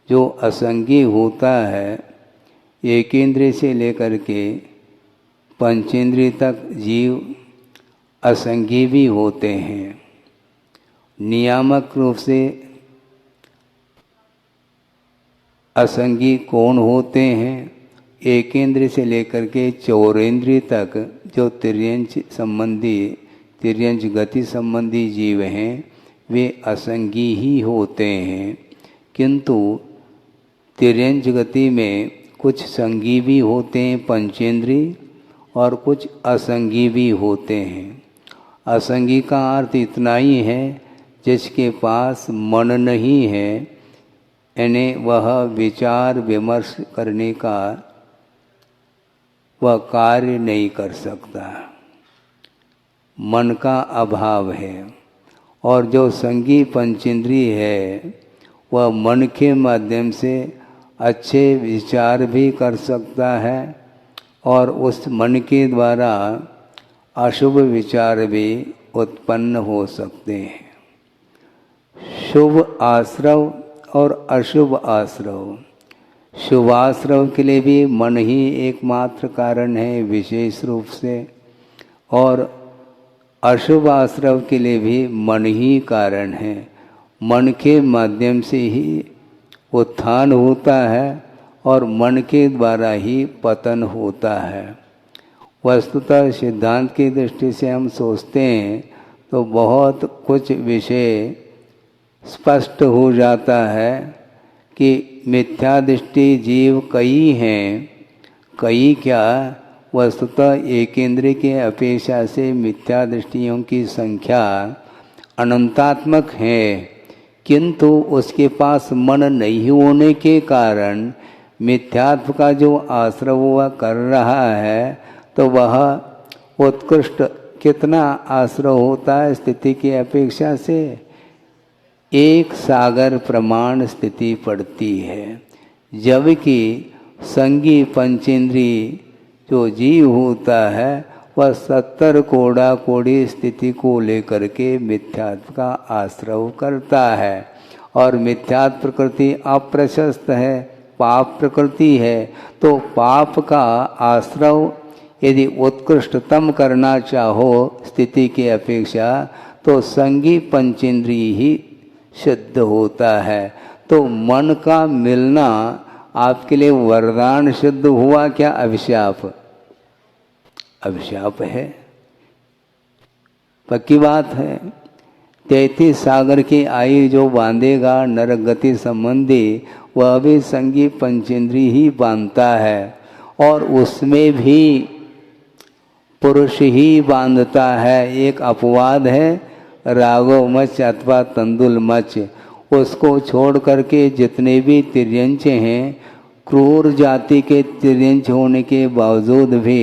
जो असंगी होता है, एक इंद्रिय से लेकर के पंचेंद्रिय तक जीव असंगी भी होते हैं। नियामक रूप से असंगी कौन होते हैं? एक इंद्रिय से लेकर के चौरेंद्रिय तक जो तिर्यंच संबंधी, तिर्यंच गति संबंधी जीव हैं वे असंगी ही होते हैं। किंतु तिर्यंच गति में कुछ संगी भी होते हैं पंचेंद्रिय और कुछ असंगी भी होते हैं। असंगी का अर्थ इतना ही है जिसके पास मन नहीं है, यानी वह विचार विमर्श करने का वह कार्य नहीं कर सकता, मन का अभाव है। और जो संगी पंचेंद्रिय है वह मन के माध्यम से अच्छे विचार भी कर सकता है और उस मन के द्वारा अशुभ विचार भी उत्पन्न हो सकते हैं। शुभ आश्रव और अशुभ आश्रव। शुभाश्रव के लिए भी मन ही एकमात्र कारण है विशेष रूप से, और अशुभ आश्रव के लिए भी मन ही कारण है। मन के माध्यम से ही उत्थान होता है और मन के द्वारा ही पतन होता है। वस्तुतः सिद्धांत की दृष्टि से हम सोचते हैं तो बहुत कुछ विषय स्पष्ट हो जाता है कि मिथ्या दृष्टि जीव कई हैं, कई क्या वस्तुतः एक इंद्रिय के अपेक्षा से मिथ्या दृष्टियों की संख्या अनंतात्मक है। किंतु उसके पास मन नहीं होने के कारण मिथ्यात्व का जो आश्रव वह कर रहा है तो वह उत्कृष्ट कितना आश्रव होता है स्थिति की अपेक्षा से? एक सागर प्रमाण स्थिति पड़ती है। जबकि संगी पंचेंद्रिय जो जीव होता है वह 70 कोड़ा कोड़ी स्थिति को लेकर के मिथ्यात्व का आश्रव करता है। और मिथ्यात्व प्रकृति अप्रशस्त है, पाप प्रकृति है। तो पाप का आश्रव यदि उत्कृष्टतम करना चाहो स्थिति की अपेक्षा तो संगी पंचेंद्रिय ही सिद्ध होता है। तो मन का मिलना आपके लिए वरदान सिद्ध हुआ क्या अभिशाप? अभिशाप है, पक्की बात है। 33 सागर की आई जो बांधेगा नरक गति संबंधी वह भी संगी पंचेंद्रिय ही बांधता है और उसमें भी पुरुष ही बांधता है। एक अपवाद है राघव मच अथवा तंदुल मच, उसको छोड़ करके जितने भी तिर्यंच हैं, क्रूर जाति के तिर्यंच होने के बावजूद भी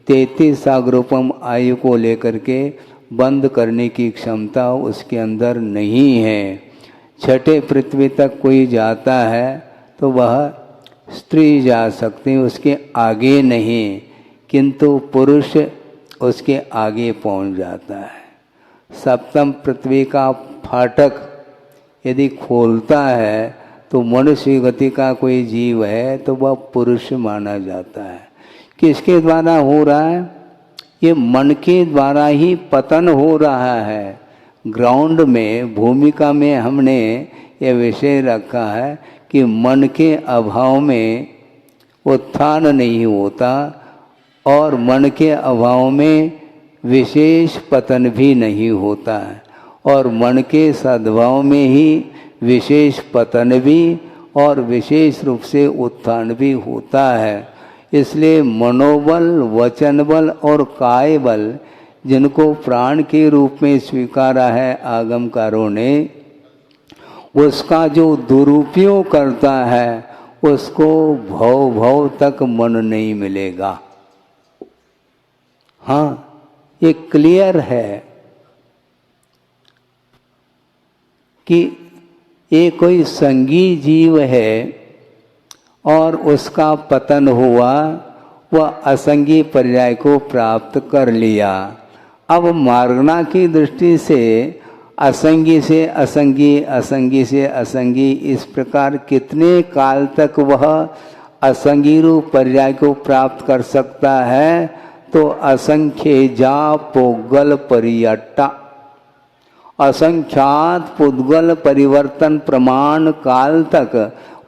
33 सागरोपम आयु को लेकर के बंद करने की क्षमता उसके अंदर नहीं है। छठे पृथ्वी तक कोई जाता है तो वह स्त्री जा सकती है, उसके आगे नहीं, किंतु पुरुष उसके आगे पहुंच जाता है। सप्तम पृथ्वी का फाटक यदि खोलता है तो मनुष्य गति का कोई जीव है तो वह पुरुष माना जाता है। किसके द्वारा हो रहा है? ये मन के द्वारा ही पतन हो रहा है। ग्राउंड में, भूमिका में हमने ये विषय रखा है कि मन के अभाव में उत्थान नहीं होता और मन के अभाव में विशेष पतन भी नहीं होता है, और मन के सद्भाव में ही विशेष पतन भी और विशेष रूप से उत्थान भी होता है। इसलिए मनोबल, वचन बल और काय बल जिनको प्राण के रूप में स्वीकारा है आगमकारों ने, उसका जो दुरुपयोग करता है उसको भव भव तक मन नहीं मिलेगा। हाँ, ये क्लियर है कि ये कोई संगी जीव है और उसका पतन हुआ, वह असंगी पर्याय को प्राप्त कर लिया। अब मार्गना की दृष्टि से असंगी से असंगी, असंगी से असंगी, इस प्रकार कितने काल तक वह असंगी रूप पर्याय को प्राप्त कर सकता है? तो असंख्य जा पुद्गल परियट्टा, असंख्यात पुद्गल परिवर्तन प्रमाण काल तक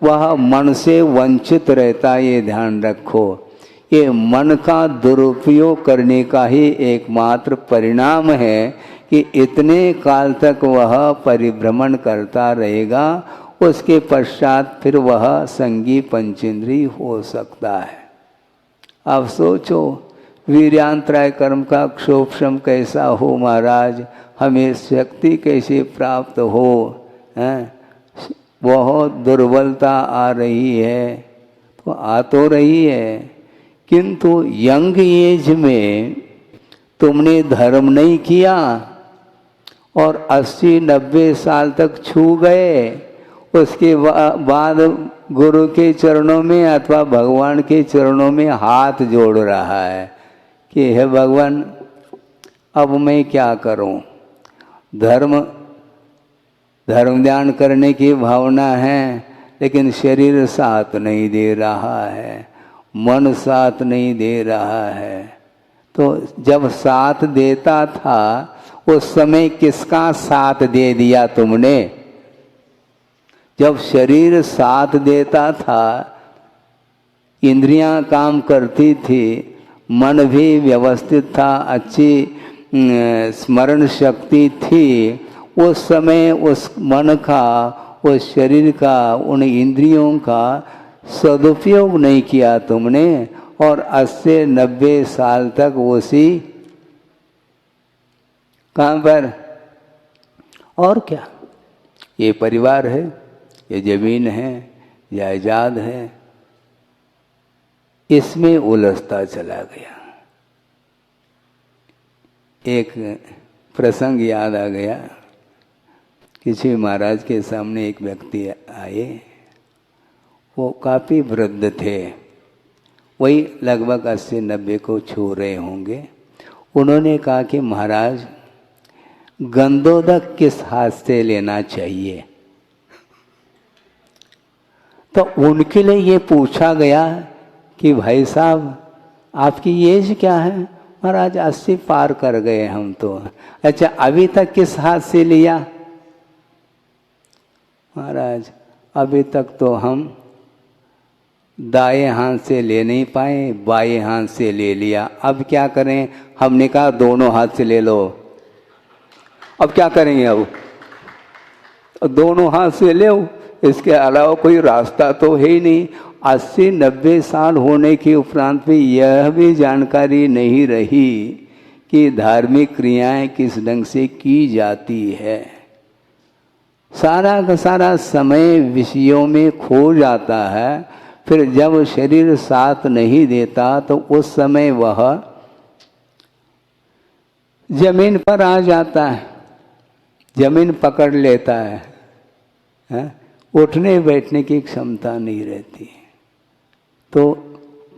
वह मन से वंचित रहता। ये ध्यान रखो, ये मन का दुरुपयोग करने का ही एकमात्र परिणाम है कि इतने काल तक वह परिभ्रमण करता रहेगा, उसके पश्चात फिर वह संगी पंचेंद्री हो सकता है। अब सोचो वीर्यांतराय कर्म का क्षोभशम कैसा हो महाराज, हमें शक्ति कैसे प्राप्त हो, हैं? बहुत दुर्बलता आ रही है, तो आ तो रही है, किंतु यंग एज में तुमने धर्म नहीं किया और 80-90 साल तक छू गए, उसके बाद गुरु के चरणों में अथवा भगवान के चरणों में हाथ जोड़ रहा है कि हे भगवान, अब मैं क्या करूं? धर्म ध्यान करने की भावना है, लेकिन शरीर साथ नहीं दे रहा है, मन साथ नहीं दे रहा है। तो जब साथ देता था उस समय किसका साथ दे दिया तुमने? जब शरीर साथ देता था, इंद्रियां काम करती थी, मन भी व्यवस्थित था, अच्छी स्मरण शक्ति थी, उस समय उस मन का, उस शरीर का, उन इंद्रियों का सदुपयोग नहीं किया तुमने, और 80-90 साल तक उसी कहाँ पर? और क्या, ये परिवार है, ये जमीन है, जायदाद है, इसमें उलझता चला गया। एक प्रसंग याद आ गया, किसी महाराज के सामने एक व्यक्ति आए, वो काफ़ी वृद्ध थे, वही लगभग 80-90 को छू रहे होंगे। उन्होंने कहा कि महाराज, गंधोदक किस हाथ से लेना चाहिए? तो उनके लिए ये पूछा गया कि भाई साहब आपकी एज क्या है? महाराज 80 पार कर गए हम तो। अच्छा, अभी तक किस हाथ से लिया? महाराज अभी तक तो हम दाएं हाथ से ले नहीं पाए, बाएं हाथ से ले लिया, अब क्या करें? हमने कहा दोनों हाथ से ले लो। अब क्या करेंगे? अब दोनों हाथ से ले, इसके अलावा कोई रास्ता तो है ही नहीं। 80-90 साल होने के उपरांत भी यह भी जानकारी नहीं रही कि धार्मिक क्रियाएं किस ढंग से की जाती है। सारा का सारा समय विषयों में खो जाता है। फिर जब शरीर साथ नहीं देता तो उस समय वह जमीन पर आ जाता है, जमीन पकड़ लेता है? उठने बैठने की क्षमता नहीं रहती। तो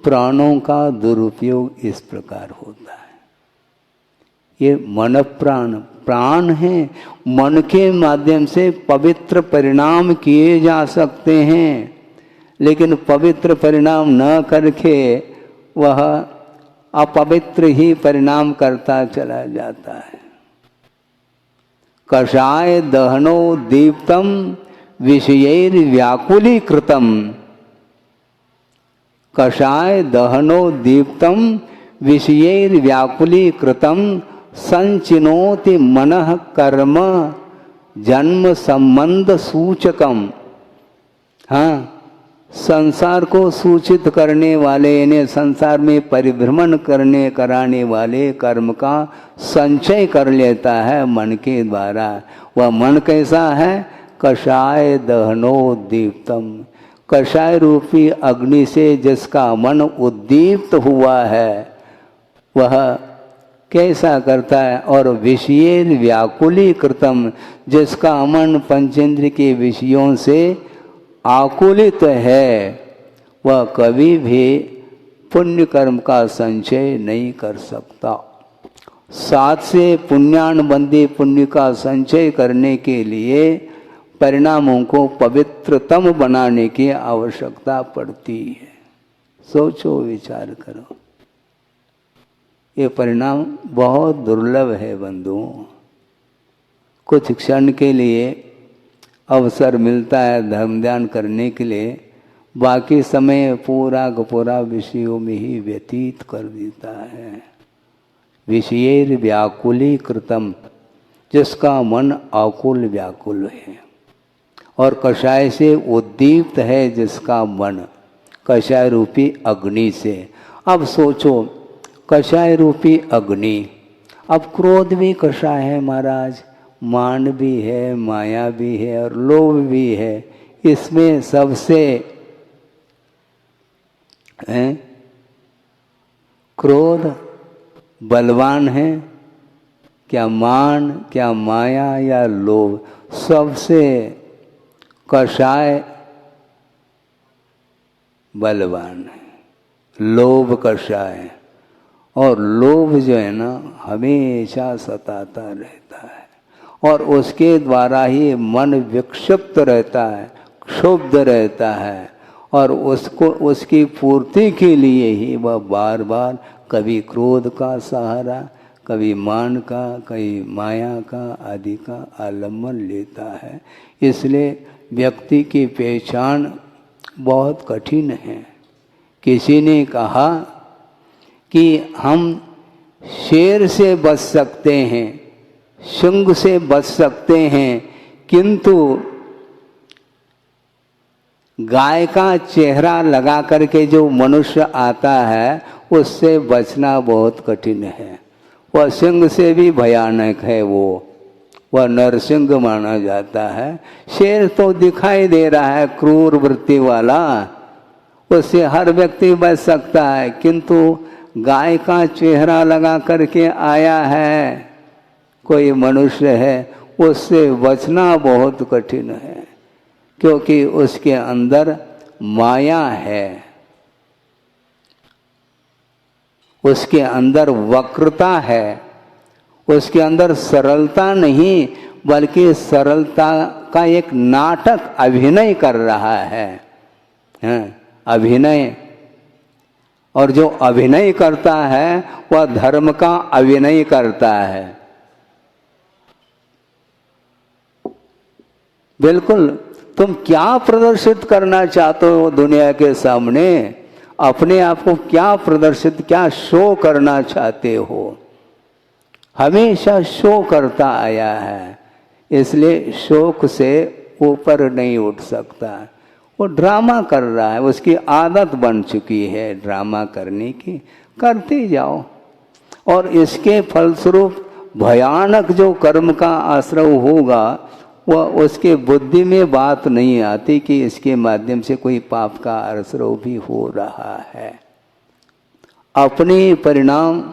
प्राणों का दुरुपयोग इस प्रकार होता है। ये मन प्राण है, मन के माध्यम से पवित्र परिणाम किए जा सकते हैं, लेकिन पवित्र परिणाम न करके वह अपवित्र ही परिणाम करता चला जाता है। कषाय दहनो दीप्तम विषयैर व्याकुलीकृतम, कषाय दहनो दीप्तम विषयैर्व्याकुलीकृतं संचिनोति मनः कर्म जन्म संबंध सूचकम। हाँ, संसार को सूचित करने वाले, यानी संसार में परिभ्रमण कराने वाले कर्म का संचय कर लेता है मन के द्वारा। वह मन कैसा है? कषाय दहनोद्दीप्तम, कषाय रूपी अग्नि से जिसका मन उद्दीप्त हुआ है वह कैसा करता है? और विषयेर व्याकुलीकृतम, जिसका मन पंचेंद्र के विषयों से आकुलित है, वह कभी भी पुण्य कर्म का संचय नहीं कर सकता। साथ से पुण्यानुबंधी पुण्य का संचय करने के लिए परिणामों को पवित्रतम बनाने की आवश्यकता पड़ती है। सोचो, विचार करो, ये परिणाम बहुत दुर्लभ है बंधुओं। कुछ क्षण के लिए अवसर मिलता है धर्म ध्यान करने के लिए, बाकी समय पूरा का पूरा विषयों में ही व्यतीत कर देता है। विषयेर व्याकुलीकृतम, जिसका मन आकुल व्याकुल है, और कषाय से उद्दीप्त है जिसका मन, कषाय रूपी अग्नि से। अब सोचो, कषाय रूपी अग्नि, अब क्रोध भी कषाय है महाराज, मान भी है, माया भी है और लोभ भी है। इसमें सबसे क्रोध बलवान है, क्या मान, क्या माया या लोभ? सबसे कषाय बलवान है, लोभ कषाय। और लोभ जो है ना, हमेशा सताता रहता है और उसके द्वारा ही मन विक्षिप्त रहता है, क्षुब्ध रहता है, और उसको उसकी पूर्ति के लिए ही वह बार बार कभी क्रोध का सहारा, कभी मान का, कभी माया का आदि का आलम्बन लेता है। इसलिए व्यक्ति की पहचान बहुत कठिन है। किसी ने कहा कि हम शेर से बच सकते हैं, सिंह से बच सकते हैं, किंतु गाय का चेहरा लगा करके जो मनुष्य आता है उससे बचना बहुत कठिन है। वह सिंह से भी भयानक है, वह नरसिंह माना जाता है। शेर तो दिखाई दे रहा है क्रूर वृत्ति वाला, उससे हर व्यक्ति बच सकता है, किंतु गाय का चेहरा लगा करके आया है कोई मनुष्य है, उससे बचना बहुत कठिन है, क्योंकि उसके अंदर माया है, उसके अंदर वक्रता है, उसके अंदर सरलता नहीं बल्कि सरलता का एक नाटक अभिनय कर रहा है। अभिनय, और जो अभिनय करता है वह धर्म का अभिनय करता है। बिल्कुल, तुम क्या प्रदर्शित करना चाहते हो दुनिया के सामने? अपने आप को क्या प्रदर्शित, क्या शो करना चाहते हो? हमेशा शो करता आया है, इसलिए शोक से ऊपर नहीं उठ सकता। वो ड्रामा कर रहा है, उसकी आदत बन चुकी है ड्रामा करने की, करते जाओ। और इसके फलस्वरूप भयानक जो कर्म का आश्रय होगा, वह उसके बुद्धि में बात नहीं आती कि इसके माध्यम से कोई पाप का आश्रय भी हो रहा है। अपने परिणाम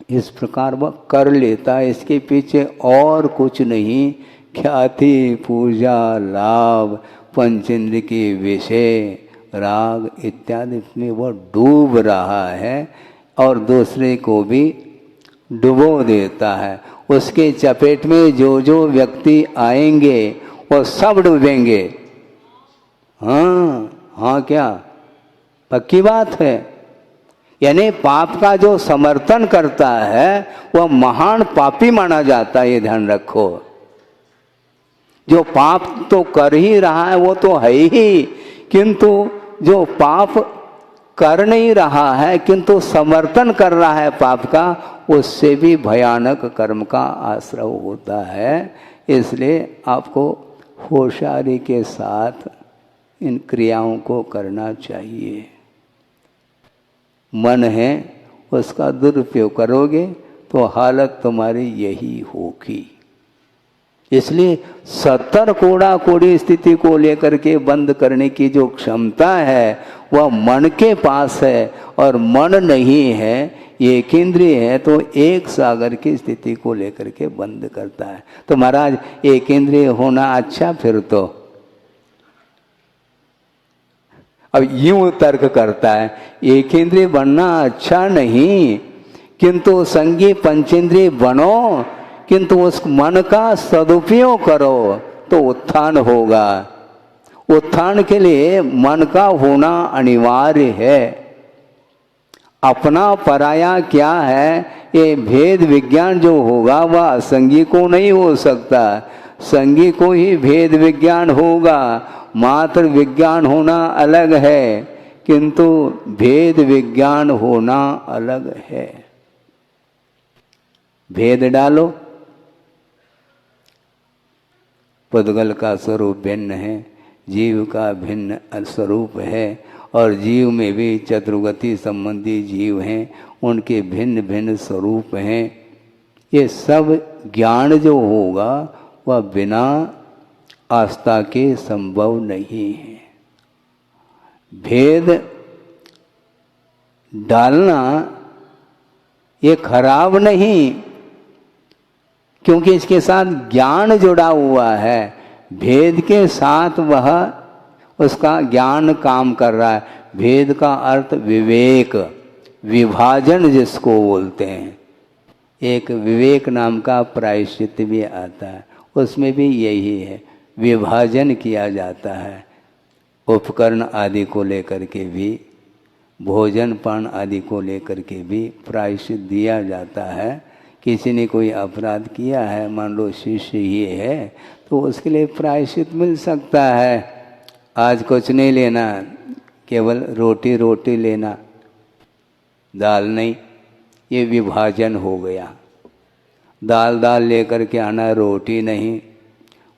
इस प्रकार वह कर लेता है, इसके पीछे और कुछ नहीं। ख्याति, पूजा, लाभ, पंचेंद्र के विषय, राग इत्यादि में वह डूब रहा है और दूसरे को भी डुबो देता है। उसके चपेट में जो जो व्यक्ति आएंगे वो सब डूबेंगे। हाँ, क्या पक्की बात है। यानी पाप का जो समर्थन करता है वह महान पापी माना जाता है, ये ध्यान रखो। जो पाप तो कर ही रहा है वो तो है ही, किंतु जो पाप कर नहीं रहा है किंतु समर्थन कर रहा है पाप का, उससे भी भयानक कर्म का आश्रय होता है। इसलिए आपको होशियारी के साथ इन क्रियाओं को करना चाहिए। मन है उसका दुरुपयोग करोगे तो हालत तुम्हारी यही होगी। इसलिए 70 कोड़ा कोड़ी स्थिति को लेकर के बंद करने की जो क्षमता है वह मन के पास है, और मन नहीं है, एक इंद्रिय है तो एक सागर की स्थिति को लेकर के बंद करता है। तो महाराज एक इंद्रिय होना अच्छा, फिर तो अब यूं तर्क करता है एक इंद्रिय बनना अच्छा नहीं, किंतु संगी पंचेंद्रिय बनो, किंतु उस मन का सदुपयोग करो तो उत्थान होगा। उत्थान के लिए मन का होना अनिवार्य है। अपना पराया क्या है, ये भेद विज्ञान जो होगा वह असंगी को नहीं हो सकता, संगी को ही भेद विज्ञान होगा। मात्र विज्ञान होना अलग है किंतु भेद विज्ञान होना अलग है। भेद डालो, पुद्गल का स्वरूप भिन्न है, जीव का भिन्न स्वरूप है, और जीव में भी चतुर्गति संबंधी जीव हैं, उनके भिन्न भिन्न स्वरूप हैं। ये सब ज्ञान जो होगा वह बिना आस्था के संभव नहीं है। भेद डालना ये खराब नहीं, क्योंकि इसके साथ ज्ञान जुड़ा हुआ है। भेद के साथ वह उसका ज्ञान काम कर रहा है। भेद का अर्थ विवेक, विभाजन जिसको बोलते हैं। एक विवेक नाम का प्रायश्चित भी आता है, उसमें भी यही है, विभाजन किया जाता है। उपकरण आदि को लेकर के भी, भोजन पान आदि को लेकर के भी प्रायश्चित दिया जाता है। किसी ने कोई अपराध किया है, मान लो शिष्य ही है, तो उसके लिए प्रायश्चित मिल सकता है। आज कुछ नहीं लेना, केवल रोटी रोटी लेना, दाल नहीं, ये विभाजन हो गया। दाल दाल लेकर के आना, रोटी नहीं,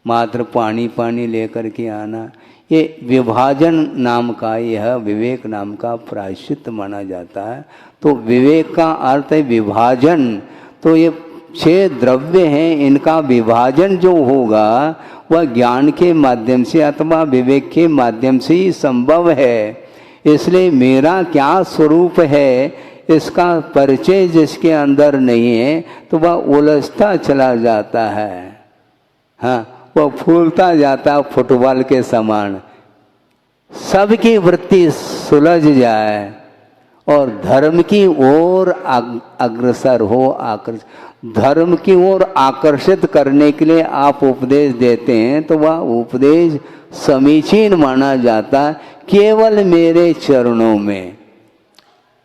मात्र पानी पानी लेकर के आना, ये विभाजन नाम का, यह विवेक नाम का प्रायश्चित माना जाता है। तो विवेक का अर्थ है विभाजन। तो ये 6 द्रव्य हैं, इनका विभाजन जो होगा वह ज्ञान के माध्यम से अथवा विवेक के माध्यम से ही संभव है। इसलिए मेरा क्या स्वरूप है इसका परिचय जिसके अंदर नहीं है तो वह उलझता चला जाता है। हाँ, वह फूलता जाता है फुटबॉल के समान। सबकी वृत्ति सुलझ जाए और धर्म की ओर अग्रसर हो, धर्म की ओर आकर्षित करने के लिए आप उपदेश देते हैं तो वह उपदेश समीचीन माना जाता है। केवल मेरे चरणों में,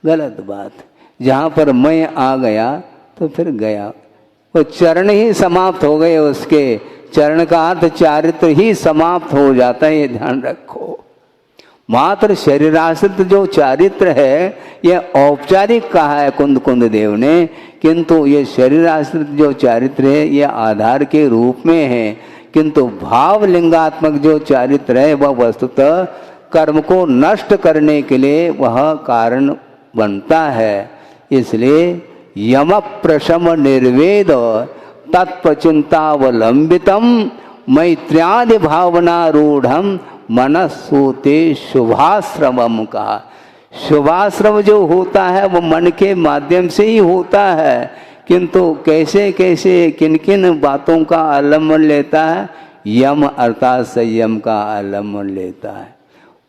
गलत बात। जहाँ पर मैं आ गया तो फिर गया, वो चरण ही समाप्त हो गए, उसके चरण का अर्थ चारित्र ही समाप्त हो जाता है, ये ध्यान रखो। मात्र शरीराश्रित जो चारित्र है यह औपचारिक कहा है कुंद कुंद देव ने, किंतु ये शरीराश्रित जो चारित्र है यह आधार के रूप में है, किंतु भाव लिंगात्मक जो चारित्र है वह वस्तुतः कर्म को नष्ट करने के लिए वह कारण बनता है। इसलिए यम प्रशम निर्वेद तत्पचिंतावलंबितम मैत्र्यादि भावना रूढ़ मनसूते शुभाश्रमम कहा। शुभाश्रम जो होता है वो मन के माध्यम से ही होता है, किंतु कैसे कैसे किन किन बातों का आलम्बन लेता है, यम अर्थात संयम का आलम्बन लेता है,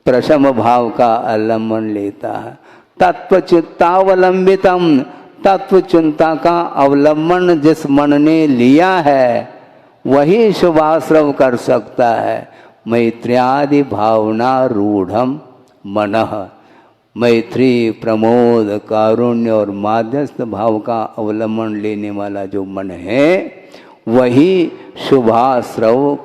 प्रशम भाव का आलम्बन लेता है। तत्वचित्तावलंबितम, तत्व चिंता का अवलंबन जिस मन ने लिया है वही शुभाश्रम कर सकता है। मैत्र्यादि भावना रूढ़म मनः, मैत्री प्रमोद कारुण्य और माध्यस्थ भाव का अवलंबन लेने वाला जो मन है वही शुभाश्रव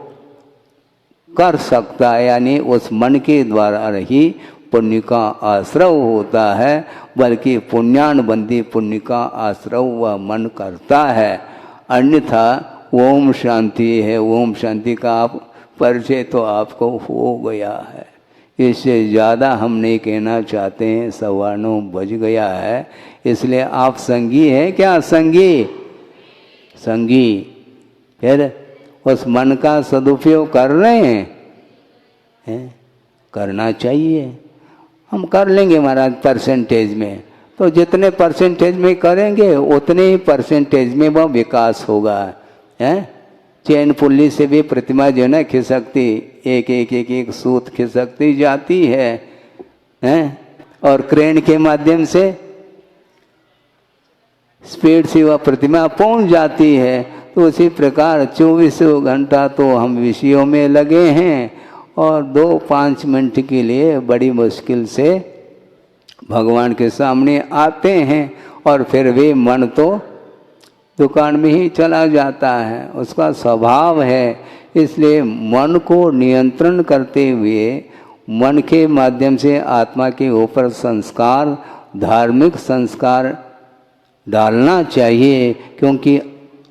कर सकता है, यानी उस मन के द्वारा ही पुण्य का आश्रव होता है, बल्कि पुण्यानुबंधी पुण्य का आश्रव वह मन करता है। अन्यथा ओम शांति है, ओम शांति का आप परिचय तो आपको हो गया है। इससे ज़्यादा हम नहीं कहना चाहते हैं, 9:15 बज गया है। इसलिए आप संगी हैं क्या? संगी संगी फिर उस मन का सदुपयोग कर रहे हैं? करना चाहिए। हम कर लेंगे महाराज परसेंटेज में, तो जितने परसेंटेज में करेंगे उतने ही परसेंटेज में वह विकास होगा। चैन पुल्ली से भी प्रतिमा जो है ना खिसकती, एक एक एक एक सूत खिसकती जाती है, और क्रेन के माध्यम से स्पीड से वह प्रतिमा पहुंच जाती है। तो उसी प्रकार 24 घंटा तो हम विषयों में लगे हैं, और 2-5 मिनट के लिए बड़ी मुश्किल से भगवान के सामने आते हैं, और फिर भी मन तो दुकान में ही चला जाता है, उसका स्वभाव है। इसलिए मन को नियंत्रण करते हुए मन के माध्यम से आत्मा के ऊपर संस्कार, धार्मिक संस्कार डालना चाहिए, क्योंकि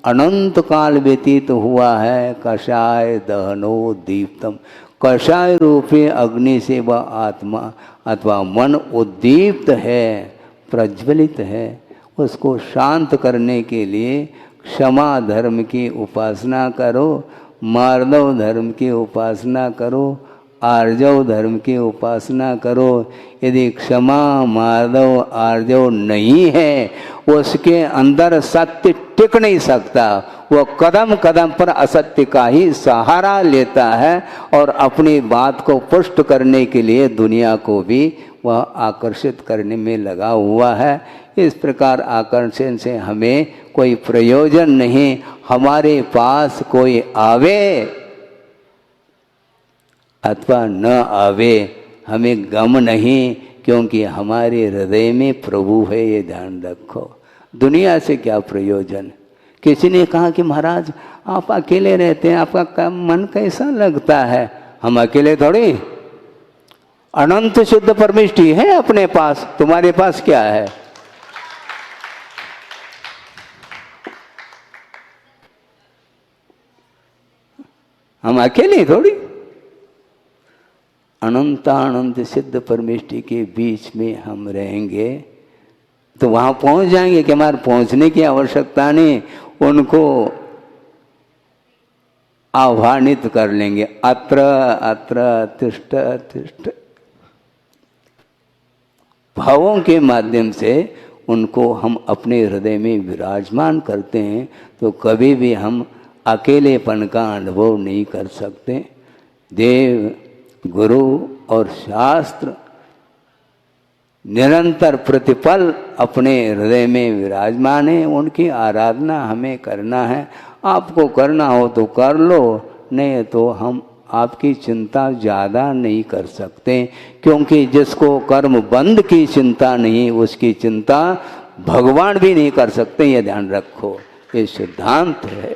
अनंत काल व्यतीत हुआ है। कषाय दहनो दीप्तम, कषाय रूपी अग्नि से वह आत्मा अथवा मन उद्दीप्त है, प्रज्वलित है। उसको शांत करने के लिए क्षमा धर्म की उपासना करो, मार्दव धर्म की उपासना करो, आर्जव धर्म की उपासना करो। यदि क्षमा मार्दव आर्जव नहीं है, उसके अंदर सत्य टिक नहीं सकता। वो कदम कदम पर असत्य का ही सहारा लेता है, और अपनी बात को पुष्ट करने के लिए दुनिया को भी वह आकर्षित करने में लगा हुआ है। इस प्रकार आकर्षण से हमें कोई प्रयोजन नहीं। हमारे पास कोई आवे अथवा न आवे, हमें गम नहीं, क्योंकि हमारे हृदय में प्रभु है, ये ध्यान रखो। दुनिया से क्या प्रयोजन? किसी ने कहा कि महाराज आप अकेले रहते हैं, आपका मन कैसा लगता है? हम अकेले थोड़ी, अनंत शुद्ध परमेष्टि है अपने पास। तुम्हारे पास क्या है? हम अकेले थोड़ी, अनंतानंत सिद्ध परमेष्टि के बीच में हम रहेंगे तो वहां पहुंच जाएंगे कि हमारे पहुंचने की आवश्यकता नहीं। उनको आह्वानित कर लेंगे, अत्र अत्र तिष्ठ तिष्ठ। भावों के माध्यम से उनको हम अपने हृदय में विराजमान करते हैं, तो कभी भी हम अकेलेपन का अनुभव नहीं कर सकते। देव, गुरु और शास्त्र निरंतर प्रतिपल अपने हृदय में विराजमान है, उनकी आराधना हमें करना है। आपको करना हो तो कर लो, नहीं तो हम आपकी चिंता ज़्यादा नहीं कर सकते, क्योंकि जिसको कर्म बंद की चिंता नहीं, उसकी चिंता भगवान भी नहीं कर सकते। ये ध्यान रखो, ये सिद्धांत है।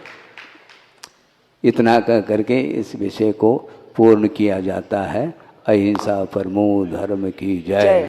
इतना कह करके इस विषय को पूर्ण किया जाता है। अहिंसा परमो धर्म की जय।